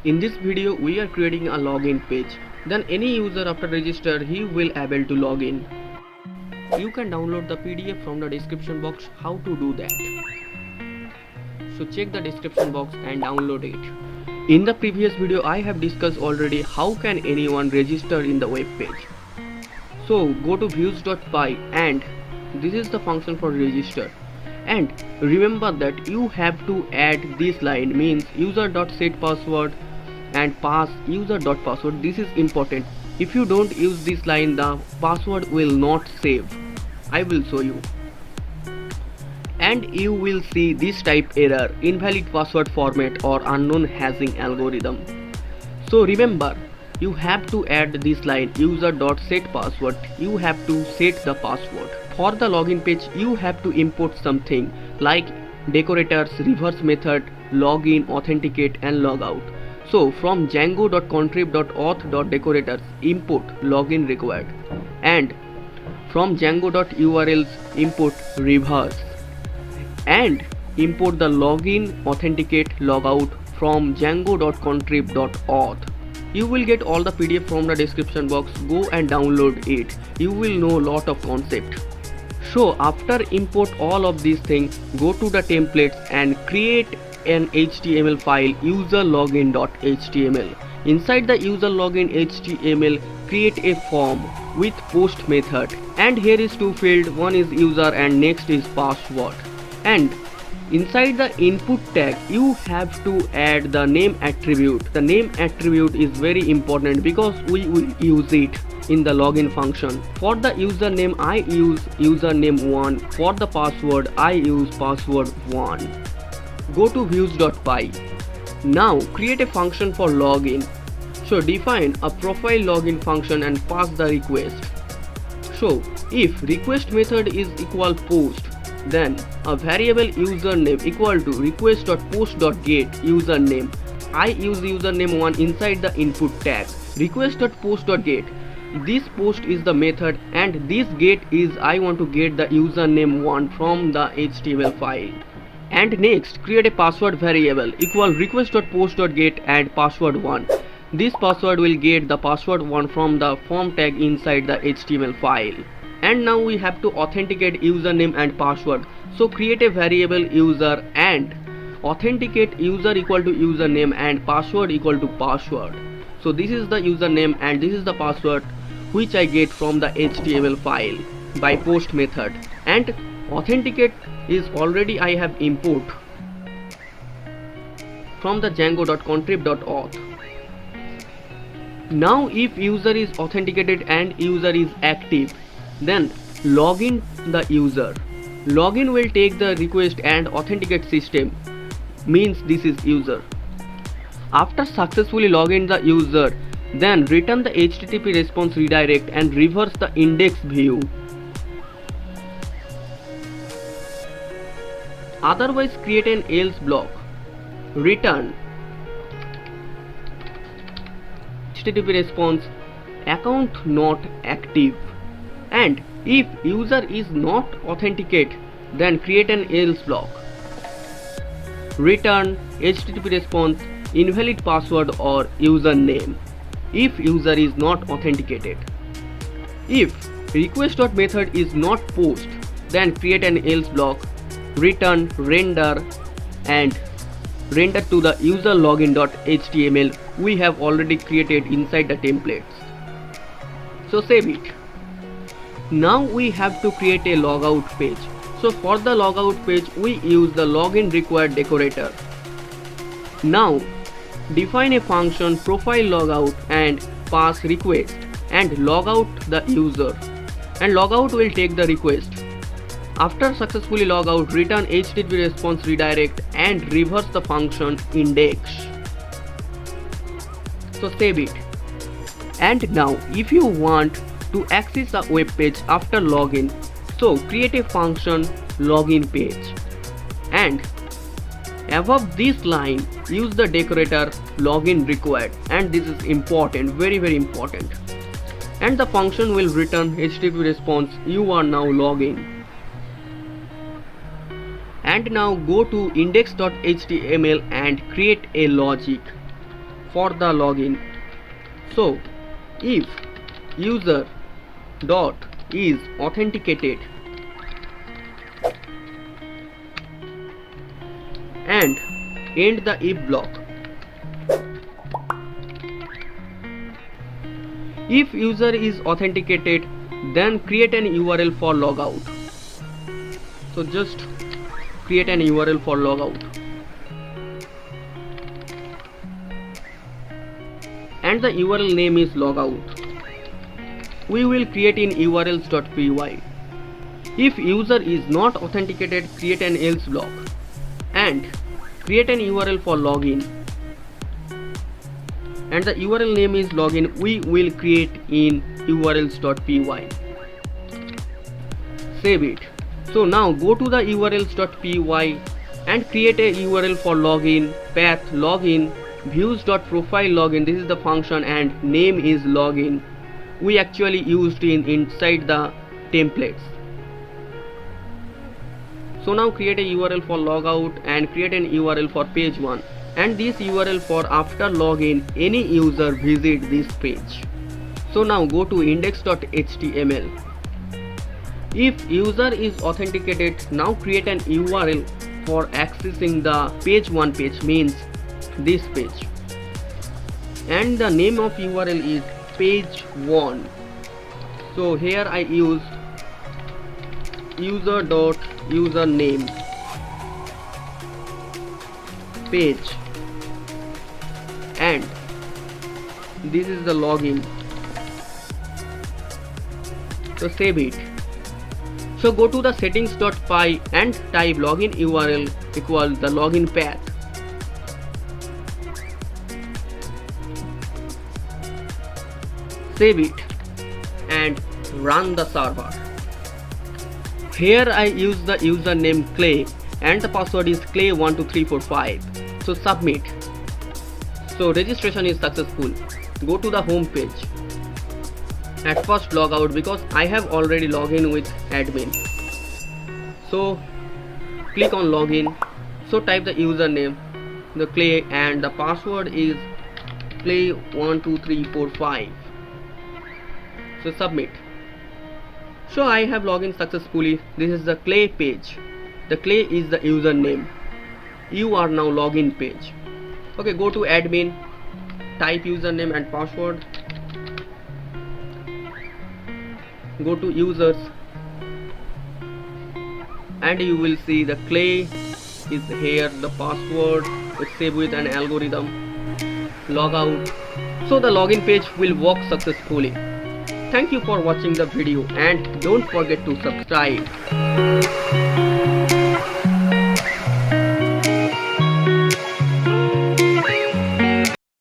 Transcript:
In this video we are creating a login page. Then any user after register he will able to log in. You can download the PDF from the description box how to do that. So check the description box and download it. In the previous video I have discussed already how can anyone register in the web page. So go to views.py and this is the function for register. And remember that you have to add this line, means user.setPassword and pass user.password. This is important. If you don't use this line, the password will not save. I will show you. And you will see this type error, invalid password format or unknown hashing algorithm. So remember, you have to add this line user.setPassword. You have to set the password. For the login page you have to import something like decorators, reverse method, login, authenticate and logout. So from django.contrib.auth.decorators import login required, and from django.urls import reverse, and import the login, authenticate, logout from django.contrib.auth. You will get all the PDF from the description box. Go and download it. You will know lot of concept. So after import all of these things, go to the templates and create an HTML file userlogin.html. Inside the userlogin HTML, create a form with post method, and here is two fields, one is user and next is password. And inside the input tag you have to add the name attribute. The name attribute is very important because we will use it in the login function. For the username I use username1, for the password I use password1. Go to views.py. Now create a function for login. So define a profile login function and pass the request. So if request method is equal post, then a variable username equal to request.post.get username. I use username1 inside the input tag. Request.post.get. This post is the method and this get is I want to get the username1 from the HTML file. And next create a password variable equal request.post.get and password1. This password will get the password1 from the form tag inside the HTML file. And now we have to authenticate username and password. So create a variable user and authenticate user equal to username and password equal to password. So this is the username and this is the password which I get from the HTML file by post method. And authenticate is already I have import from the django.contrib.auth. Now if user is authenticated and user is active, then login the user. Login will take the request and authenticate system, means this is user. After successfully login the user, then return the HTTP response redirect and reverse the index view. Otherwise create an else block. Return HTTP response account not active. And if user is not authenticate, then create an else block. Return HTTP response invalid password or username if user is not authenticated. If request.method is not post, then create an else block. Return render and render to the user login.html we have already created inside the templates. So save it. Now we have to create a logout page. So for the logout page we use the login required decorator. Now define a function profile logout and pass request and logout the user, and logout will take the request. After successfully logout, return HTTP response redirect and reverse the function index. So save it. And now if you want to access a web page after login, so create a function login page, and above this line use the decorator login required, and this is important, very important. And the function will return HTTP response you are now login. And now go to index.html and create a logic. for the login. So if user dot is authenticated and end the if block. If user is authenticated, then create an URL for logout. So just create an URL for logout. And the URL name is logout. We will create in urls.py. If user is not authenticated, create an else block and create an URL for login. And the URL name is login. We will create in urls.py. Save it. So now go to the urls.py and create a URL for login, path login, views.profile login. This is the function and name is login. We actually used inside the templates. So now create a URL for logout and create an URL for page 1. And this URL for after login any user visit this page. So now go to index.html. If user is authenticated, now create an URL for accessing the page 1 page, means this page. And the name of URL is page 1. So here I use user.username page and this is the login. So save it. So go to the settings.py and type login URL equals the login path. Save it and run the server. Here I use the username Clay and the password is clay12345. So submit. So registration is successful. Go to the home page. At first log out because I have already logged in with admin. So click on login. So type the username, the Clay, and the password is clay12345. So submit. So I have logged in successfully. This is the Clay page. The Clay is the username. You are now login page. Okay, go to admin, type username and password. Go to users and you will see the Clay is here, the password is saved with an algorithm. Log out. So the login page will work successfully. Thank you for watching the video and don't forget to subscribe.